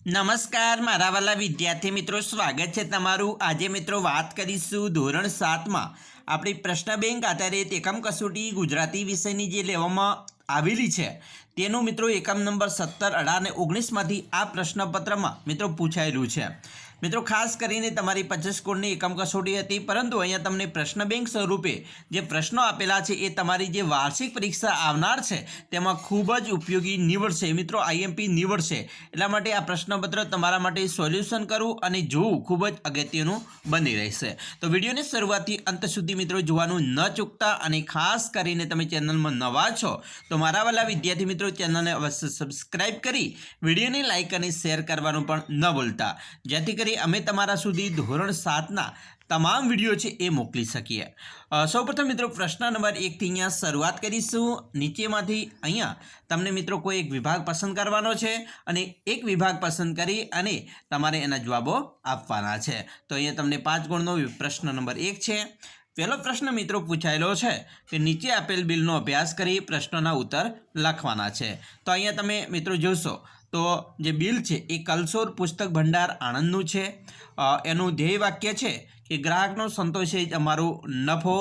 નમસ્કાર મારા વાલા વિદ્યાર્થી મિત્રો, સ્વાગત છે તમારું। આજે મિત્રો વાત કરીશું ધોરણ 7માં આપણી પ્રશ્ન બેંક આધારિત એકમ કસોટી ગુજરાતી વિષયની જે લેવામાં આવેલી છે તેનું મિત્રો એકમ નંબર 17, 18 અને 19માંથી આ પ્રશ્નપત્રમાં મિત્રો પૂછાયેલું છે। મિત્રો ખાસ કરીને તમારી 25 સ્કોરની એકમ કસોટી હતી, પરંતુ અહીંયા તમને પ્રશ્ન બેંક સ્વરૂપે જે પ્રશ્નો આપેલા છે એ તમારી જે વાર્ષિક પરીક્ષા આવનાર છે તેમાં ખૂબ જ ઉપયોગી નીવડશે મિત્રો, આઈએમપી નીવડશે। એટલા માટે આ પ્રશ્નપત્ર તમારા માટે સોલ્યુશન કરવું અને જોવું ખૂબ જ અગત્યનું બની રહેશે। તો વિડીયોને શરૂઆતથી અંત સુધી મિત્રો જોવાનું ન ચૂકતા, અને ખાસ કરીને તમે ચેનલમાં નવા છો તો મારા વાલા વિદ્યાર્થી મિત્રો ચેનલને અવશ્ય સબસ્ક્રાઇબ કરી વિડીયોને લાઇક અને શેર કરવાનું પણ ન ભૂલતા, જેથી કરી અમે તમારા સુધી ધોરણ 7ના તમામ વિડીયો છે એ મોકલી શકીએ। સૌપ્રથમ મિત્રો પ્રશ્ન નંબર 1 થી અહીંયા શરૂઆત કરીશું। નીચેમાંથી અહીંયા તમને મિત્રો કોઈ એક વિભાગ પસંદ કરવાનો છે અને એક વિભાગ પસંદ કરી અને તમારે એના જવાબો આપવાના છે। તો અહીંયા તમને 5 ગુણનો પ્રશ્ન નંબર 1 છે। પહેલો પ્રશ્ન મિત્રો પૂછાયેલો છે કે નીચે આપેલ બિલનો અભ્યાસ કરી પ્રશ્નોના ઉત્તર લખવાના છે। તો અહીંયા તમે મિત્રો જોશો તો જે બિલ છે એ કલસોર પુસ્તક ભંડાર આણંદનું છે। એનું ધ્યેય વાક્ય છે કે ગ્રાહકનો સંતોષ એ જ અમારો નફો।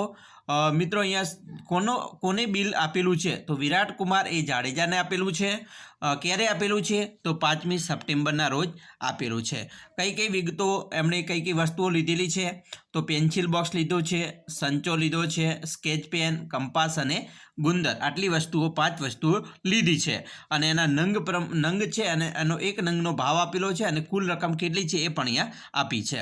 મિત્રો અહીંયા કોને બિલ આપેલું છે તો વિરાટ કુમાર એ જાડેજાને આપેલું છે। ક્યારે આપેલું છે તો 5મી સપ્ટેમ્બરના રોજ આપેલું છે। કઈ કઈ વિગતો એમણે કઈ કઈ વસ્તુઓ લીધેલી છે તો પેન્સિલ બોક્સ લીધો છે, સંચો લીધો છે, સ્કેચ પેન, કંપાસ અને ગુંદર, આટલી વસ્તુઓ 5 વસ્તુઓ લીધી છે। અને એના નંગ છે અને એનો એક નંગનો ભાવ આપેલો છે અને કુલ રકમ કેટલી છે એ પણ અહીંયા આપી છે।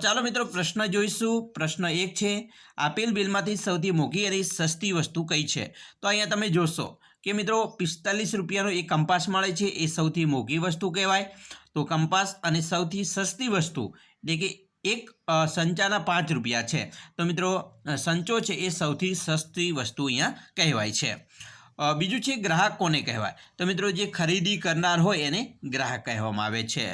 ચાલો મિત્રો પ્રશ્ન જોઈશું। પ્રશ્ન 1 છે, આપેલ બિલમાંથી સૌથી મોંઘી અને સસ્તી વસ્તુ કઈ છે? તો અહીંયા તમે જોશો કે મિત્રો 45 રૂપિયાનો એક કંપાસ મળે છે, એ સૌથી મોંઘી વસ્તુ કહેવાય। તો કંપાસ અને સૌથી સસ્તી વસ્તુ એટલે કે એક સંચાના 5 રૂપિયા છે, તો મિત્રો સંચો છે એ સૌથી સસ્તી વસ્તુ અહીંયા કહેવાય છે। બીજું છે ગ્રાહક કોને કહેવાય? તો મિત્રો જે ખરીદી કરનાર હોય એને ગ્રાહક કહેવામાં આવે છે।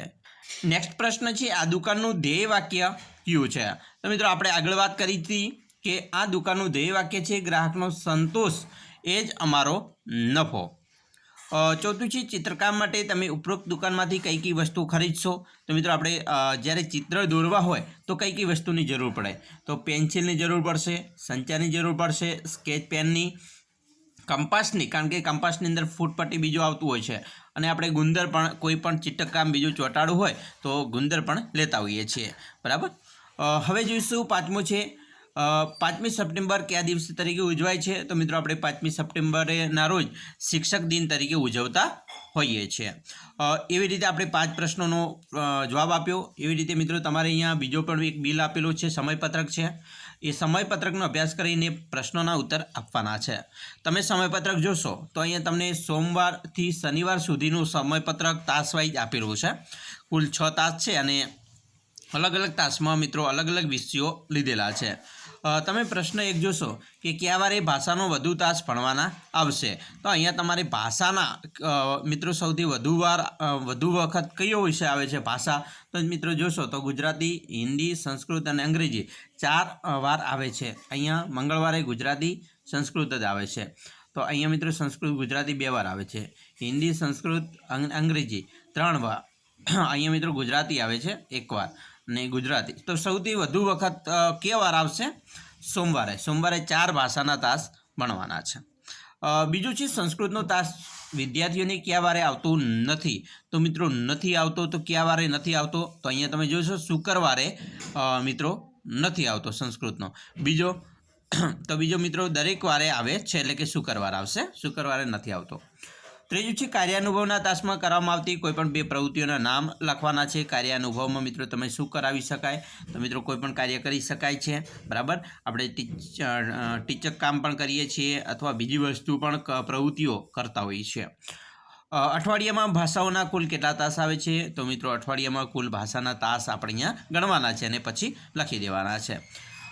નેક્સ્ટ પ્રશ્ન છે, આ દુકાનનું ધ્યેય વાક્ય કયું છે? તો મિત્રો આપણે આગળ વાત કરી હતી કે આ દુકાનનું ધ્યેય વાક્ય છે ગ્રાહકનો સંતોષ એ જ અમારો નફો। ચોથું છે, ચિત્રકામ માટે તમે ઉપરોક્ત દુકાનમાંથી કઈ કઈ વસ્તુ ખરીદશો? તો મિત્રો આપણે જ્યારે ચિત્ર દોરવા હોય તો કઈ કઈ વસ્તુની જરૂર પડે? તો પેન્સિલની જરૂર પડશે, સંચાની જરૂર પડશે, સ્કેચ પેનની, કંપાસની, કારણ કે કંપાસની અંદર ફૂટપટ્ટી બીજું આવતું હોય છે, અને આપણે ગુંદર પણ કોઈ પણ ચિત્રકામ બીજું ચોંટાડવું હોય તો ગુંદર પણ લેતા હોઈએ છીએ, બરાબર। હવે જોઈશું 5મું છે, 5મી સપ્ટેમ્બર કયા દિવસ તરીકે ઉજવાય છે? તો મિત્રો આપણે 5મી સપ્ટેમ્બરના રોજ શિક્ષક દિન તરીકે ઉજવતા હોઈએ છીએ। એવી રીતે આપણે 5 પ્રશ્નોનો જવાબ આપ્યો। એવી રીતે મિત્રો તમારે અહીંયા બીજો પણ એક બિલ આપેલું છે, સમયપત્રક છે, એ સમયપત્રકનો અભ્યાસ કરીને પ્રશ્નોના ઉત્તર આપવાના છે। તમે સમયપત્રક જોશો તો અહીંયા તમને સોમવારથી શનિવાર સુધીનું સમયપત્રક તાસ વાઇઝ આપેલું છે। કુલ 6 તાસ છે અને અલગ અલગ તાસમાં મિત્રો અલગ અલગ વિષયો લીધેલા છે। તમે પ્રશ્ન 1 જોશો કે કયા વારે ભાષાનો વધુ તાસ ભણવાના આવશે? તો અહીંયા તમારે ભાષાના મિત્રો સૌથી વધુ વખત કયો વિષય આવે છે ભાષા? તો મિત્રો જોશો તો ગુજરાતી, હિન્દી, સંસ્કૃત અને અંગ્રેજી 4 વાર આવે છે। અહીંયા મંગળવારે ગુજરાતી, સંસ્કૃત જ આવે છે। તો અહીંયા મિત્રો સંસ્કૃત ગુજરાતી 2 વાર આવે છે, હિન્દી, સંસ્કૃત, અંગ્રેજી 3 વાર, અહીંયા મિત્રો ગુજરાતી આવે છે 1 વાર અને ગુજરાતી। તો સૌથી વધુ વખત કયા વાર આવશે? સોમવારે 4 ભાષાના તાસ ભણવાના છે। બીજું છે સંસ્કૃતનો તાસ વિદ્યાર્થીઓને કયા વારે આવતું નથી? તો મિત્રો નથી આવતો, તો કયા વારે નથી આવતો? તો અહીંયા તમે જોશો શુક્રવારે મિત્રો નથી આવતો સંસ્કૃતનો। બીજો મિત્રો દરેક વારે આવે છે, એટલે કે શુક્રવાર આવશે, શુક્રવારે નથી આવતો। ત્રીજું છે કાર્યાનુભવના તાસમાં કરવામાં આવતી કોઈપણ 2 પ્રવૃત્તિઓના નામ લખવાના છે। કાર્યાનુભવમાં મિત્રો તમે શું કરાવી શકાય? તો મિત્રો કોઈ પણ કાર્ય કરી શકાય છે, બરાબર। આપણે ટીચક કામ પણ કરીએ છીએ અથવા બીજી વસ્તુ પણ પ્રવૃત્તિઓ કરતા હોઈએ છીએ। અઠવાડિયામાં ભાષાઓના કુલ કેટલા તાસ આવે છે? તો મિત્રો અઠવાડિયામાં કુલ ભાષાના તાસ આપણે અહીંયા ગણવાના છે અને પછી લખી દેવાના છે।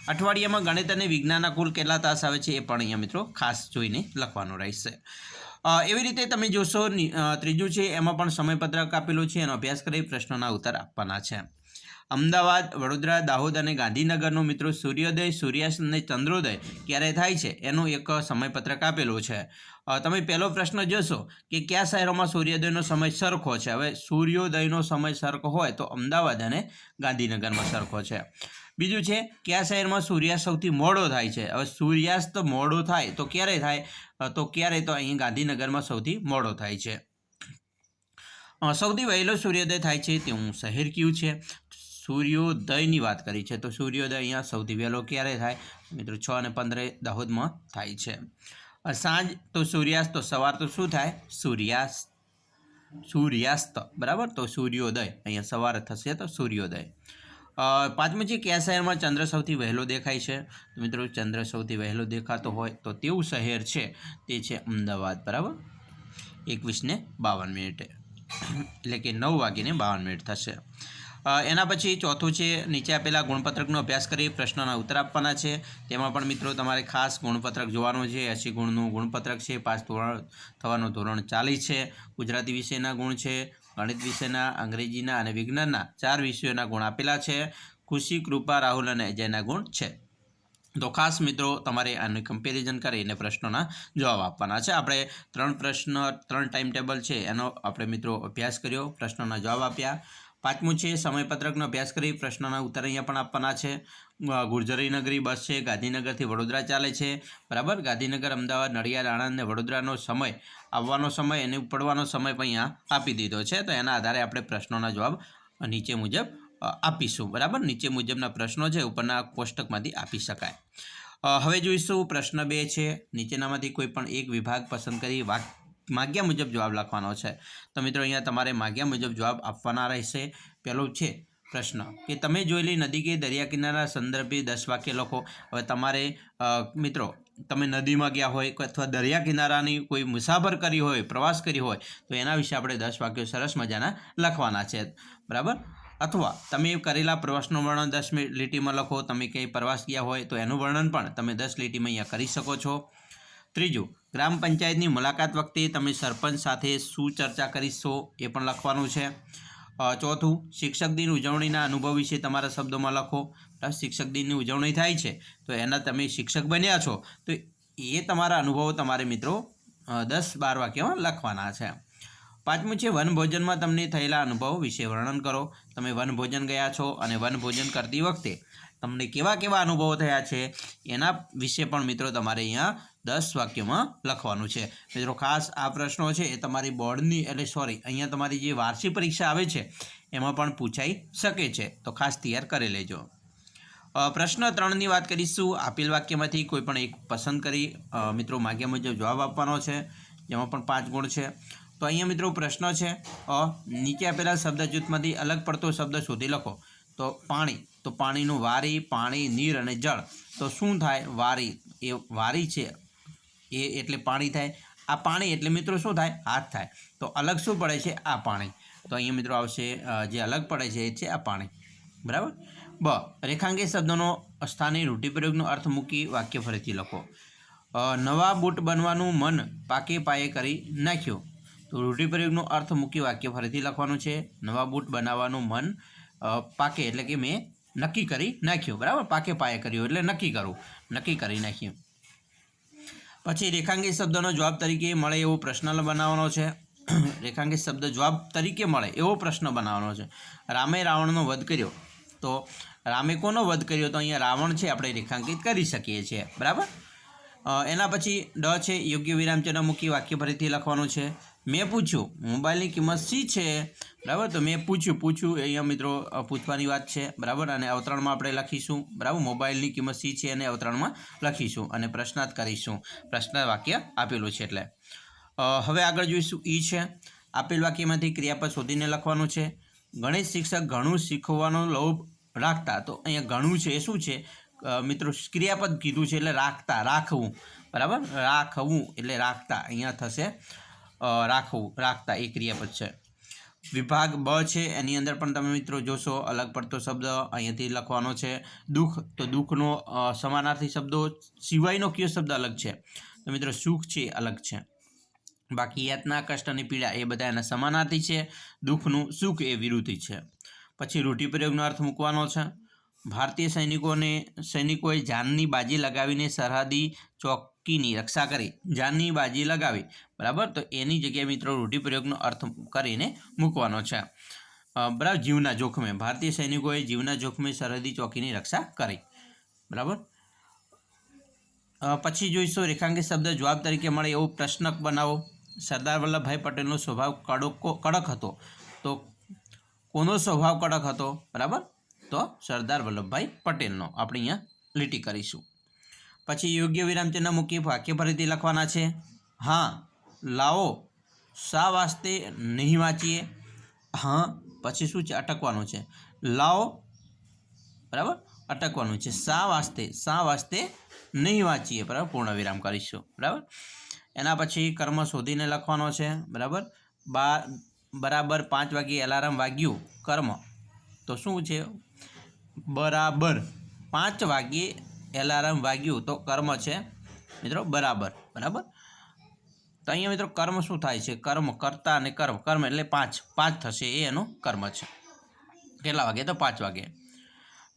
અઠવાડિયામાં ગણિત અને વિજ્ઞાનના કુલ કેટલા તાસ આવે છે એ પણ અહીંયા મિત્રો ખાસ જોઈને લખવાનું રહેશે। એવી રીતે તમે જોશો ત્રીજું છે એમાં પણ સમયપત્રક આપેલું છે, એનો અભ્યાસ કરી પ્રશ્નોના ઉત્તર આપવાના છે। અમદાવાદ, વડોદરા, દાહોદ અને ગાંધીનગરનો મિત્રો સૂર્યોદય, સૂર્યાસ્ત અને ચંદ્રોદય ક્યારે થાય છે એનું એક સમયપત્રક આપેલું છે. તમે પહેલો પ્રશ્ન જોશો કે કયા શહેરોમાં સૂર્યોદયનો સમય સરખો છે. હવે સૂર્યોદયનો સમય સરખો હોય તો અમદાવાદ અને ગાંધીનગરમાં સરખો છે. બીજું છે કયા શહેરમાં સૂર્યાસ્ત સૌથી મોડો થાય છે. હવે સૂર્યાસ્ત મોડો થાય તો ક્યારે થાય, તો અહીં ગાંધીનગરમાં સૌથી મોડો થાય છે. સૌથી વહેલો સૂર્યોદય થાય છે તેવું શહેર કયું છે. સૂર્યોદયની વાત કરી છે તો સૂર્યોદય અહીંયા સૌથી વહેલો ક્યારે થાય મિત્રો 6:15 દાહોદમાં થાય છે. સાંજ તો સૂર્યાસ્ત, તો સવાર તો શું થાય સૂર્યાસ્ત બરાબર, તો સૂર્યોદય અહીંયા સવારે થશે તો સૂર્યોદય. પાંચમું છે કયા શહેરમાં ચંદ્ર સૌથી વહેલો દેખાય છે. તો મિત્રો ચંદ્ર સૌથી વહેલો દેખાતો હોય તો તેવું શહેર છે તે છે અમદાવાદ બરાબર, 21:52 એટલે કે 9:52 થશે. એના પછી ચોથું છે નીચે આપેલા ગુણપત્રકનો અભ્યાસ કરી પ્રશ્નોના ઉત્તર આપવાના છે. તેમાં પણ મિત્રો તમારે ખાસ ગુણપત્રક જોવાનું છે. 80 ગુણનું ગુણપત્રક છે. પાસ થવાનું ધોરણ 40 છે. ગુજરાતી વિષયના ગુણ છે, ગણિત વિષયના, અંગ્રેજીના અને વિજ્ઞાનના 4 વિષયોના ગુણ આપેલા છે. ખુશી, કૃપા, રાહુલ અને અજયના ગુણ છે. તો ખાસ મિત્રો તમારે આનું કમ્પેરિઝન કરીને પ્રશ્નોના જવાબ આપવાના છે. આપણે 3 ટાઈમ ટેબલ છે એનો આપણે મિત્રો અભ્યાસ કર્યો, પ્રશ્નોના જવાબ આપ્યા. પાંચમું છે સમયપત્રકનો અભ્યાસ કરી પ્રશ્નોના ઉત્તર અહીંયા પણ આપવાના છે. ગુર્જરી નગરી બસ છે ગાંધીનગરથી વડોદરા ચાલે છે બરાબર. ગાંધીનગર, અમદાવાદ, નડિયાદ, આણંદ અને વડોદરાનો સમય, આવવાનો સમય અને ઉપડવાનો સમય પણ અહીંયા આપી દીધો છે. તો એના આધારે આપણે પ્રશ્નોના જવાબ નીચે મુજબ આપીશું બરાબર. નીચે મુજબના પ્રશ્નો છે ઉપરના કોષ્ટકમાંથી આપી શકાય. હવે જોઈશું પ્રશ્ન 2 છે. નીચેનામાંથી કોઈ પણ એક વિભાગ પસંદ કરી માગ્યા મુજબ જવાબ લખવાનો છે. તો મિત્રો અહીંયા તમારે માગ્યા મુજબ જવાબ આપવાના રહેશે. પહેલો છે પ્રશ્ન કે તમે જોયેલી નદી કે દરિયા કિનારા સંદર્ભે 10 વાક્ય લખો. હવે તમારે મિત્રો તમે નદીમાં ગયા હોય અથવા દરિયા કિનારાની કોઈ મુસાફર કરી હોય, પ્રવાસ કરી હોય તો એના વિશે આપણે 10 વાક્યો સરસ મજાના લખવાના છે બરાબર. અથવા તમે કરેલા પ્રવાસનું વર્ણન 10 લીટીમાં લખો. તમે ક્યાંય પ્રવાસ ગયા હોય તો એનું વર્ણન પણ તમે 10 લીટીમાં અહીંયા કરી શકો છો. ત્રીજું, ગ્રામ પંચાયતની મુલાકાત વખતે તમે સરપંચ સાથે શું ચર્ચા કરીશો એ પણ લખવાનું છે. ચોથું, શિક્ષક દિન ઉજવણીના અનુભવ વિશે તમારા શબ્દોમાં લખો. શિક્ષક દિનની ઉજવણી થાય છે તો એના તમે શિક્ષક બન્યા છો તો એ તમારા અનુભવો તમારે મિત્રો 10-12 વાક્યમાં લખવાના છે. પાંચમું છે વનભોજનમાં તમને થયેલા અનુભવ વિશે વર્ણન કરો. તમે વનભોજન ગયા છો અને વનભોજન કરતી વખતે તમને કેવા અનુભવો થયા છે એના વિશે પણ મિત્રો તમારે અહીંયા 10 વાક્યોમાં લખવાનું છે. મિત્રો ખાસ આ પ્રશ્નો છે એ તમારી બોર્ડની અહીંયા તમારી જે વાર્ષિક પરીક્ષા આવે છે એમાં પણ પૂછાઈ શકે છે તો ખાસ તૈયાર કરી લેજો. પ્રશ્ન 3ની વાત કરીશું. આપેલ વાક્યમાંથી કોઈ પણ એક પસંદ કરી મિત્રો માગ્યા મુજબ જવાબ આપવાનો છે, જેમાં પણ 5 ગુણ છે. તો અહીંયા મિત્રો પ્રશ્ન છે નીચે આપેલા શબ્દ જૂથમાંથી અલગ પડતો શબ્દ શોધી લખો. તો પાણી, તો પાણીનું વારી, પાણી, નીર અને જળ. તો શું થાય વારી, એ વારી છે એ એટલે પાણી થાય. આ પાણી એટલે મિત્રો શું થાય હાથ થાય. તો અલગ શું પડે છે આ પાણી. તો અહીંયા મિત્રો આવશે જે અલગ પડે છે એ છે આ પાણી બરાબર. બ, રેખાંકિત શબ્દોનો સ્થાને રૂઢિપ્રયોગનો અર્થ મૂકી વાક્ય ફરીથી લખો. નવા બૂટ બનવાનું મન પાકે પાયે કરી નાખ્યું. તો રૂઢિપ્રયોગનો અર્થ મૂકી વાક્ય ફરીથી લખવાનું છે. નવા બૂટ બનાવવાનું મન પાકે એટલે કે મેં નક્કી કરી નાખ્યું બરાબર. પાકે પાયે કર્યું એટલે નક્કી કરવું, નક્કી કરી નાખ્યું. પછી રેખાંકિત શબ્દનો જવાબ તરીકે મળે એવો પ્રશ્ન બનાવવાનો છે. રેખાંકિત શબ્દ જવાબ તરીકે મળે એવો પ્રશ્ન બનાવવાનો છે. રામે રાવણનો વધ કર્યો. તો રામે કોનો વધ કર્યો? તો અહીંયા રાવણ છે આપણે રેખાંકિત કરી શકીએ છીએ બરાબર. એના પછી ડ છે યોગ્ય વિરામચિહ્ન મૂકી વાક્ય ફરીથી લખવાનું છે. મેં પૂછ્યું મોબાઈલની કિંમત શી છે બરાબર. તો મેં પૂછ્યું અહીંયા મિત્રો પૂછવાની વાત છે બરાબર. અને અવતરણમાં આપણે લખીશું બરાબર. મોબાઈલની કિંમત શી છે અને અવતરણમાં લખીશું અને પ્રશ્નાર્થ કરીશું. પ્રશ્ન વાક્ય આપેલું છે એટલે. હવે આગળ જોઈશું ઈ છે. આપેલ વાક્યમાંથી ક્રિયાપદ શોધીને લખવાનું છે. ગણિત શિક્ષક ઘણું શીખવાનો લોભ રાખતા. તો અહીંયા ઘણું છે એ શું છે મિત્રો ક્રિયાપદ કીધું છે એટલે રાખવું બરાબર. રાખવું એટલે રાખતા અહીંયા થશે રાખતા એ ક્રિયાપદ છે. વિભાગ બ છે એની અંદર પણ તમે મિત્રો જોશો અલગ પડતો શબ્દ અહીંયાથી લખવાનો છે. દુઃખ, તો દુઃખનો સમાનાર્થી શબ્દો સિવાયનો કયો શબ્દ અલગ છે? તો મિત્રો સુખ છે અલગ છે. બાકી યાતના, કષ્ટ અને પીડા એ બધા એના સમાનાર્થી છે. દુઃખનું સુખ એ વિરુદ્ધ છે. પછી રૂઢિપ્રયોગનો અર્થ મૂકવાનો છે. ભારતીય સૈનિકોએ જાનની બાજી લગાવીને સરહદી ચોકીની રક્ષા કરી. જાનની બાજી લગાવી, બરાબર, તો એની જગ્યાએ મિત્રો રૂઢિપ્રયોગનો અર્થ કરીને મૂકવાનો છે. બરાબર, જીવના જોખમે, ભારતીય સૈનિકોએ જીવના જોખમે સરહદી ચોકીની રક્ષા કરી. બરાબર. પછી જોઈશું રેખાંકિત શબ્દ જવાબ તરીકે મળે એવો પ્રશ્નક બનાવો. સરદાર વલ્લભભાઈ પટેલનો સ્વભાવ કડક હતો. તો કોનો સ્વભાવ કડક હતો? બરાબર, તો સરદાર વલ્લભભાઈ પટેલનો. આપણે અહીંયા લીટી કરીશું. પછી યોગ્ય વિરામચિહ્ન મૂકી વાક્ય ફરીથી લખવાના છે. હા, લાવો, શા વાસ્તે નહીં વાંચીએ? હા, પછી શું છે? અટકવાનું છે. લાવો, બરાબર, અટકવાનું છે. શા વાસ્તે નહીં વાંચીએ, બરાબર, પૂર્ણ વિરામ કરીશું. બરાબર. એના પછી કર્મ શોધીને લખવાનો છે. બરાબર. બરાબર 5 વાગે એલાર્મ વાગ્યું, કર્મ, તો શું છે? બરાબર 5 વાગે એલાર્મ વાગ્યું, તો કર્મ છે મિત્રો બરાબર. બરાબર, તો અહીંયા મિત્રો કર્મ શું થાય છે? કર્મ, કર્તા અને કર્મ એટલે 5 થશે, એ એનું કર્મ છે. કેટલા વાગે? તો 5 વાગે.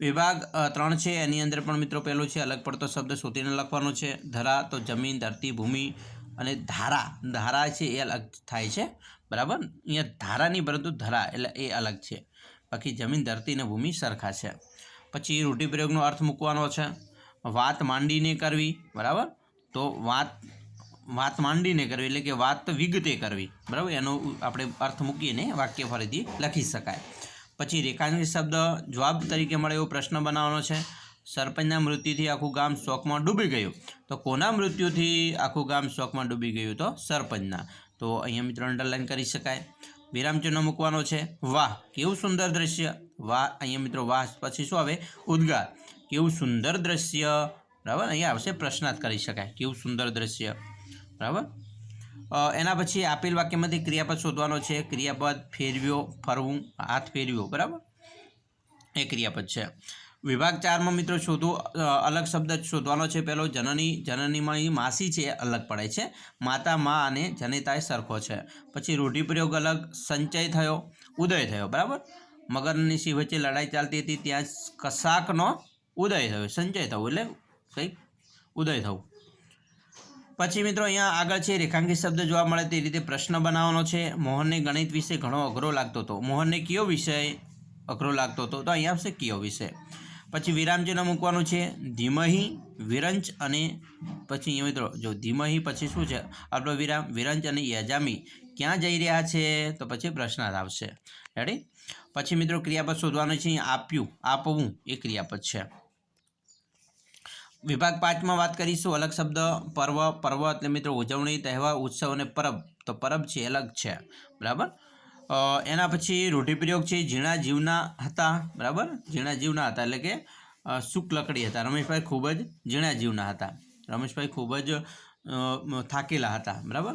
વિભાગ 3 છે, એની અંદર પણ મિત્રો પહેલું છે અલગ પડતો શબ્દ શોધીને લખવાનો છે. ધરા, તો જમીન, ધરતી, ભૂમિ, અને ધારા છે એ અલગ થાય છે. બરાબર, અહીંયા ધારા નહીં પરંતુ ધરા, એટલે એ અલગ છે. બાકી જમીન, ધરતી અને ભૂમિ સરખા છે. પછી રૂઢિપ્રયોગનો અર્થ મૂકવાનો છે. વાત માંડીને કરવી, બરાબર, તો વાત માંડીને કરવી એટલે કે વાત વિગતે કરવી. બરાબર, એનો આપણે અર્થ મૂકીને વાક્ય ફરીથી લખી શકાય. પછી રેખાંકિત શબ્દ જવાબ તરીકે મળે એવો પ્રશ્ન બનાવવાનો છે. સરપંચના મૃત્યુથી આખું ગામ શોકમાં ડૂબી ગયું. તો કોના મૃત્યુથી આખું ગામ શોકમાં ડૂબી ગયું? તો સરપંચના. તો અહીંયા મિત્રો અંડરલાઈન કરી શકાય. વિરામચિહ્ન મૂકવાનો છે. વાહ, કેવું સુંદર દ્રશ્ય. વાહ, અહીંયા મિત્રો વાહ પછી શું આવે? ઉદ્ગાર. કેવું સુંદર દ્રશ્ય. બરાબર, અહીંયા આવશે પ્રશ્નાર્થ કરી શકાય. કેવું સુંદર દ્રશ્ય. બરાબર. એના પછી આપેલ વાક્યમાંથી ક્રિયાપદ શોધવાનો છે. ક્રિયાપદ ફેરવ્યો, ફરવું, હાથ ફેરવ્યો. બરાબર, એ ક્રિયાપદ છે. વિભાગ 4માં મિત્રો અલગ શબ્દ શોધવાનો છે. પહેલો જનનીમાં માસી છે એ અલગ પડે છે. માતા, મા અને જનેતા એ સરખો છે. પછી રૂઢિપ્રયોગ અલગ. સંચય થયો, ઉદય થયો. બરાબર, મગર અને સિંહ વચ્ચે લડાઈ ચાલતી હતી, ત્યાં કશાકનો ઉદય થયો. સંચય થવું એટલે કંઈક ઉદય થવું. પછી મિત્રો અહીંયા આગળ છે રેખાંકિત શબ્દ જોવા મળે તે રીતે પ્રશ્ન બનાવવાનો છે. મોહનને ગણિત વિષય ઘણો અઘરો લાગતો હતો. મોહનને કયો વિષય અઘરો લાગતો હતો? તો અહીંયા આવશે કયો વિષય. પછી વિરામચિહ્ન મૂકવાનું છે. ધીમહી, વિરંચ અને પછી અહીંયા મિત્રો જો ધીમહી પછી શું છે? આપણો વિરામ. વિરંચ અને યજામી ક્યાં જઈ રહ્યા છે? તો પછી પ્રશ્નાર્થ આવશે. રેડી. પછી મિત્રો ક્રિયાપદ શોધવાનું છે. આપ્યું, આપવું એ ક્રિયાપદ છે. વિભાગ 5માં વાત કરીશું અલગ શબ્દ. પર્વ એટલે મિત્રો ઉજવણી, તહેવાર, ઉત્સવ અને પરબ. તો પરબ છે અલગ છે. બરાબર. એના પછી રૂઢિપ્રયોગ છે. ઝીણા જીવના હતા. બરાબર, ઝીણા જીવના હતા એટલે કે શુક્લકડી હતા. રમેશભાઈ ખૂબ જ ઝીણા જીવના હતા. રમેશભાઈ ખૂબ જ થાકેલા હતા. બરાબર.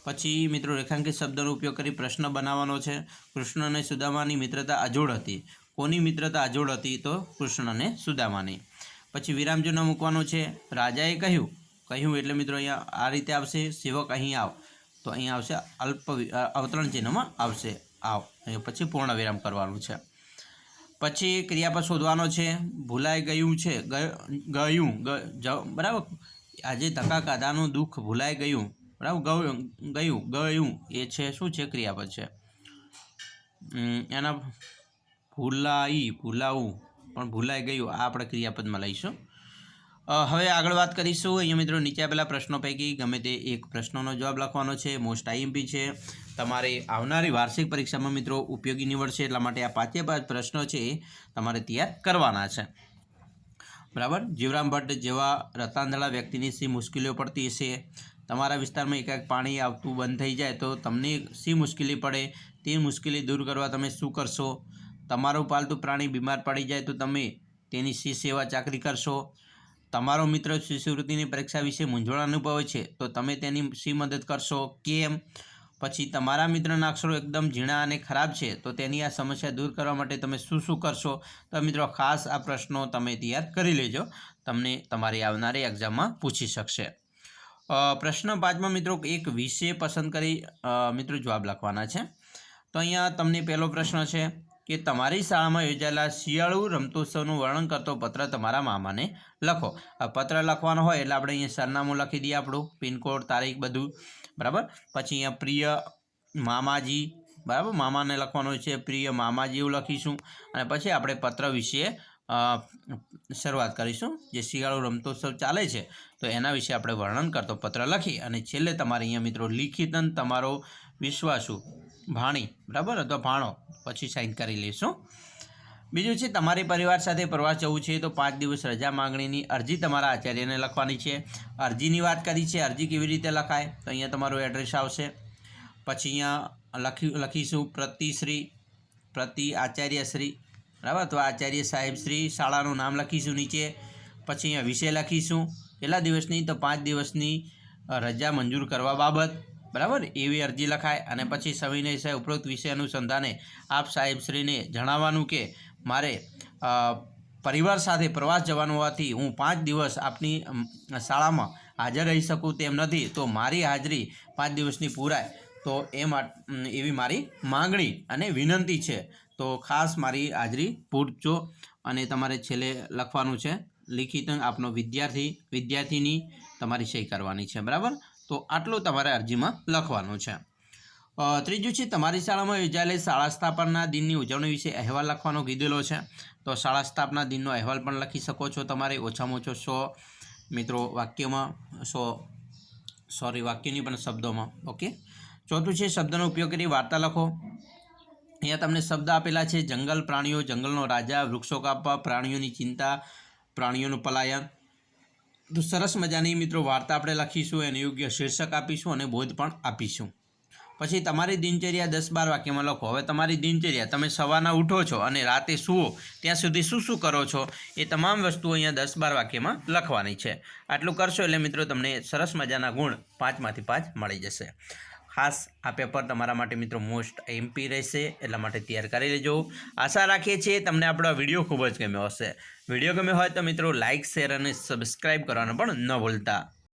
પછી મિત્રો રેખાંકિત શબ્દનો ઉપયોગ કરી પ્રશ્ન બનાવવાનો છે. કૃષ્ણ અને સુદામાની મિત્રતા અજોડ હતી. કોની મિત્રતા અજોડ હતી? તો કૃષ્ણ અને સુદામાની. પછી વિરામચિહ્ન મૂકવાનું છે. રાજાએ કહ્યું એટલે મિત્રો અહીંયા આ રીતે આવશે. સેવક અહીં આવ, તો અહીંયા આવશે અવતરણ ચિહ્નમાં આવશે આવ. અહીંયા પછી પૂર્ણ વિરામ કરવાનું છે. પછી ક્રિયાપદ શોધવાનો છે. ભૂલાઈ ગયું છે. બરાબર, આજે ધક્કા કાઢાનું દુઃખ ભૂલાઈ ગયું. બરાબર, ગયું એ છે શું છે? ક્રિયાપદ છે. એના ભૂલાવું પણ ભૂલાઈ ગયું આ આપણે ક્રિયાપદમાં લઈશું. હવે આગળ વાત કરીશું. અહીંયા મિત્રો નીચે આપેલા પ્રશ્નો પૈકી ગમે તે એક પ્રશ્નોનો જવાબ લખવાનો છે. મોસ્ટ આઈએમપી છે. તમારે આવનારી વાર્ષિક પરીક્ષામાં મિત્રો ઉપયોગી નીવડશે. એટલા માટે આ 5 પ્રશ્નો છે એ તમારે તૈયાર કરવાના છે. બરાબર. જીવરામ ભટ્ટ જેવા રતાંધળા વ્યક્તિની શી મુશ્કેલીઓ પડતી હશે? તમારા વિસ્તારમાં એકાએક પાણી આવતું બંધ થઈ જાય તો તમને શી મુશ્કેલી પડે? તે મુશ્કેલી દૂર કરવા તમે શું કરશો? તમારું પાલતુ પ્રાણી બીમાર પડી જાય તો તમે તેની શી સેવા ચાકરી કરશો? તમારો મિત્ર શિષ્યવૃત્તિની પરીક્ષા વિશે મૂંઝવણ અનુભવે છે તો તમે તેની શી મદદ કરશો? કેમ? પછી તમારા મિત્રના અક્ષરો એકદમ ઝીણા અને ખરાબ છે તો તેની આ સમસ્યા દૂર કરવા માટે તમે શું કરશો? તો મિત્રો ખાસ આ પ્રશ્નો તમે તૈયાર કરી લેજો. તમને તમારી આવનારી એક્ઝામમાં પૂછી શકશે. પ્રશ્ન 5માં મિત્રો એક વિષય પસંદ કરી મિત્રો જવાબ લખવાના છે. તો અહીંયા તમને પહેલો પ્રશ્ન છે. કે તમારી શાળામાં યોજાયેલા શિયાળુ રમતોત્સવનું વર્ણન કરતો પત્ર તમારા મામાને લખો. આ પત્ર લખવાનો હોય એટલે આપણે અહીંયા સરનામું લખી દઈએ, આપણું પિનકોડ, તારીખ, બધું બરાબર. પછી અહીંયા પ્રિય મામાજી, બરાબર, મામાને લખવાનું છે, પ્રિય મામાજી એવું લખીશું. અને પછી આપણે પત્ર વિશે શરૂઆત કરીશું. જે શિયાળુ રમતોત્સવ ચાલે છે તો એના વિશે આપણે વર્ણન કરતો પત્ર લખી અને છેલ્લે તમારે અહીંયા મિત્રો લિખિતન તમારો વિશ્વાસુ ભાણી, બરાબર, અથવા ભાણો પછી સાઇન કરી લઈશું. બીજું છે તમારે પરિવાર સાથે પ્રવાસ જવું છે તો 5 દિવસ રજા માંગણીની અરજી તમારા આચાર્યને લખવાની છે. અરજીની વાત કરી છે, અરજી કેવી રીતે લખાય તો અહીંયા તમારું એડ્રેસ આવશે. પછી અહીંયા લખીશું પ્રતિ આચાર્યશ્રી, બરાબર, તો આચાર્ય સાહેબશ્રી, શાળાનું નામ લખીશું નીચે. પછી અહીંયા વિષય લખીશું, કેટલા દિવસની તો 5 દિવસની રજા મંજૂર કરવા બાબત, બરાબર, એવી અરજી લખાય. અને પછી સવિનય સાહેબ ઉપરોક્ત વિષય અનુસંધાને આપ સાહેબશ્રીને જણાવવાનું કે મારે પરિવાર સાથે પ્રવાસ જવાનું હોવાથી હું 5 દિવસ આપની શાળામાં હાજર રહી શકું તેમ નથી, તો મારી હાજરી 5 દિવસની પૂરાય તો એવી મારી માંગણી અને વિનંતી છે, તો ખાસ મારી હાજરી પૂરજો. અને તમારે છેલ્લે લખવાનું છે લિખિત આપનો વિદ્યાર્થીની તમારી સહી કરવાની છે, બરાબર. તો આટલું તમારે અરજીમાં લખવાનું છે. ત્રીજું છે તમારી શાળામાં યોજાયેલી શાળા સ્થાપના દિનની ઉજવણી વિશે અહેવાલ લખવાનો કીધેલો છે. તો શાળા સ્થાપના દિનનો અહેવાલ પણ લખી શકો છો તમારે ઓછામાં ઓછો 100 મિત્રો વાક્યમાં, વાક્યની પણ શબ્દોમાં. ઓકે. ચોથું છે શબ્દનો ઉપયોગ કરી વાર્તા લખો. અહીંયા તમને શબ્દ આપેલા છે જંગલ પ્રાણીઓ, જંગલનો રાજા, વૃક્ષો કાપવા, પ્રાણીઓની ચિંતા, પ્રાણીઓનું પલાયન. તો સરસ મજાની મિત્રો વાર્તા આપણે લખીશું, એને યોગ્ય શીર્ષક આપીશું અને બોધ પણ આપીશું. પછી તમારી દિનચર્યા 10-12 વાક્યમાં લખો. હવે તમારી દિનચર્યા, તમે સવારના ઉઠો છો અને રાતે સૂવો ત્યાં સુધી શું કરો છો એ તમામ વસ્તુઓ અહીંયા 10-12 વાક્યમાં લખવાની છે. આટલું કરશો એટલે મિત્રો તમને સરસ મજાના ગુણ 5 માંથી 5 મળી જશે. ખાસ આ પેપર તમારા માટે મિત્રો મોસ્ટ એમપી રહેશે, એટલા માટે તૈયાર કરી લેજો. આશા રાખીએ છીએ તમને આપણો વિડીયો ખૂબ જ ગમ્યો હશે. વિડીયો ગમ્યો હોય તો મિત્રો લાઇક, શેર અને સબસ્ક્રાઈબ કરવાનું પણ ન ભૂલતા.